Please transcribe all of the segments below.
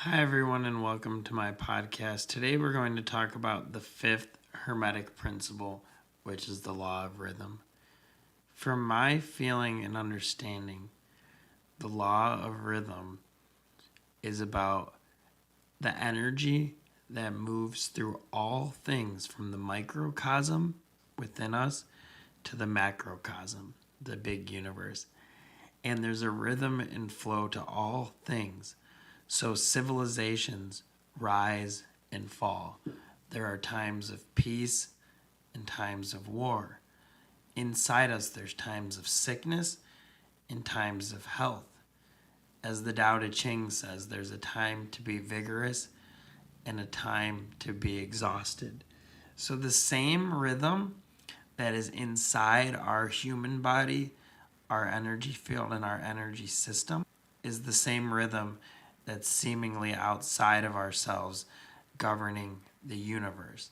Hi, everyone, and welcome to my podcast. Today, we're going to talk about the fifth Hermetic principle, which is the law of rhythm. From my feeling and understanding, the law of rhythm is about the energy that moves through all things from the microcosm within us to the macrocosm, the big universe. And there's a rhythm and flow to all things. So civilizations rise and fall. There are times of peace and times of war. Inside us, there's times of sickness and times of health. As the Tao Te Ching says, there's a time to be vigorous and a time to be exhausted. So the same rhythm that is inside our human body, our energy field, and our energy system is the same rhythm that's seemingly outside of ourselves governing the universe.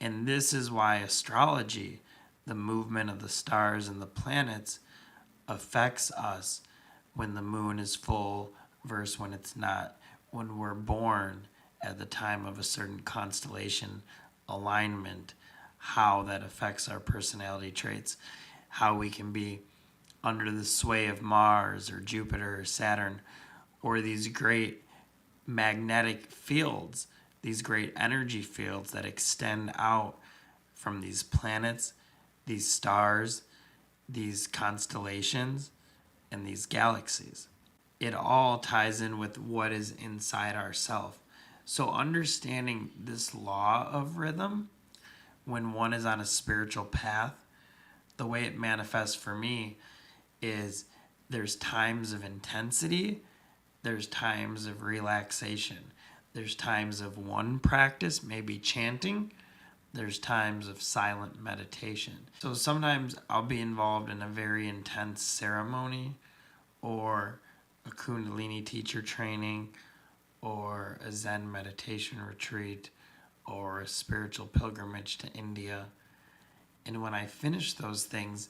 And this is why astrology, the movement of the stars and the planets, affects us when the moon is full versus when it's not, when we're born at the time of a certain constellation alignment, how that affects our personality traits, how we can be under the sway of Mars or Jupiter or Saturn, or these great magnetic fields, these great energy fields that extend out from these planets, these stars, these constellations, and these galaxies. It all ties in with what is inside ourself. So understanding this law of rhythm, when one is on a spiritual path, the way it manifests for me is there's times of intensity, there's times of relaxation, there's times of one practice, maybe chanting, there's times of silent meditation. So sometimes I'll be involved in a very intense ceremony or a Kundalini teacher training or a Zen meditation retreat or a spiritual pilgrimage to India. And when I finish those things,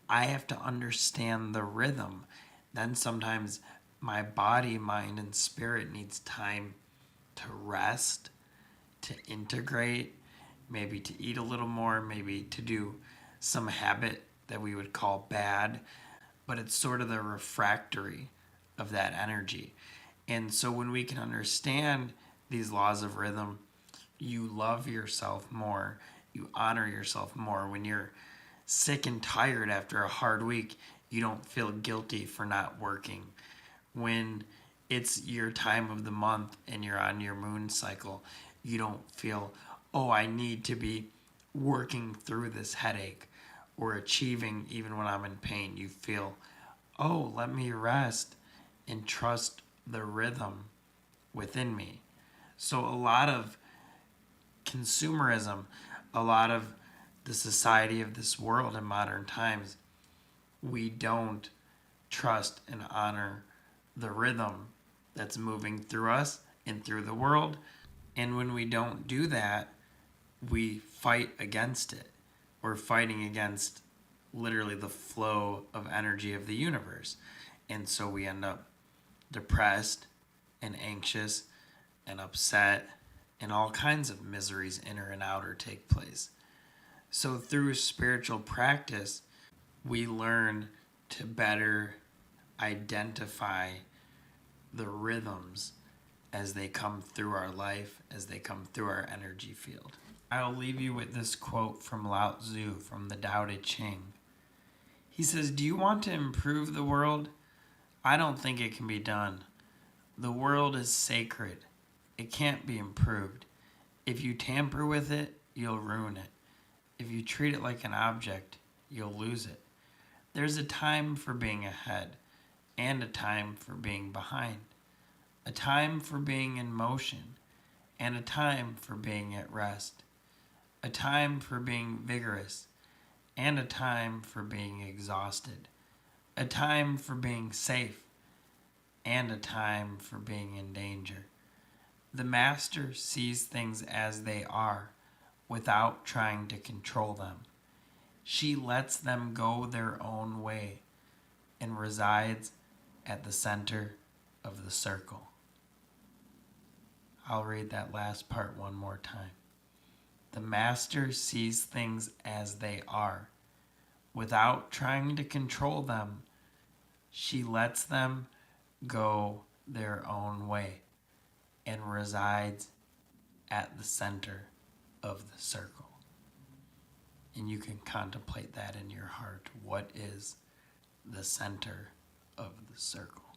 I have to understand the rhythm. Then sometimes my body, mind, and spirit needs time to rest, to integrate, maybe to eat a little more, maybe to do some habit that we would call bad, but it's sort of the refractory of that energy. And so when we can understand these laws of rhythm, you love yourself more, you honor yourself more. When you're sick and tired after a hard week, you don't feel guilty for not working. When it's your time of the month and you're on your moon cycle, you don't feel, oh, I need to be working through this headache or achieving even when I'm in pain. You feel, oh, let me rest and trust the rhythm within me. So a lot of consumerism, a lot of the society of this world in modern times, we don't trust and honor the rhythm that's moving through us and through the world. And when we don't do that, we fight against it. We're fighting against literally the flow of energy of the universe. And so we end up depressed and anxious and upset, and all kinds of miseries, inner and outer, take place. So through spiritual practice, we learn to better identify the rhythms as they come through our life, as they come through our energy field. I'll leave you with this quote from Lao Tzu from the Tao Te Ching. He says, "Do you want to improve the world? I don't think it can be done. The world is sacred. It can't be improved. If you tamper with it, you'll ruin it. If you treat it like an object, you'll lose it. There's a time for being ahead and a time for being behind. A time for being in motion and a time for being at rest. A time for being vigorous and a time for being exhausted. A time for being safe and a time for being in danger. The master sees things as they are without trying to control them. She lets them go their own way and resides at the center of the circle." I'll read that last part one more time. The master sees things as they are. Without trying to control them, she lets them go their own way and resides at the center of the circle. And you can contemplate that in your heart. What is the center of the circle?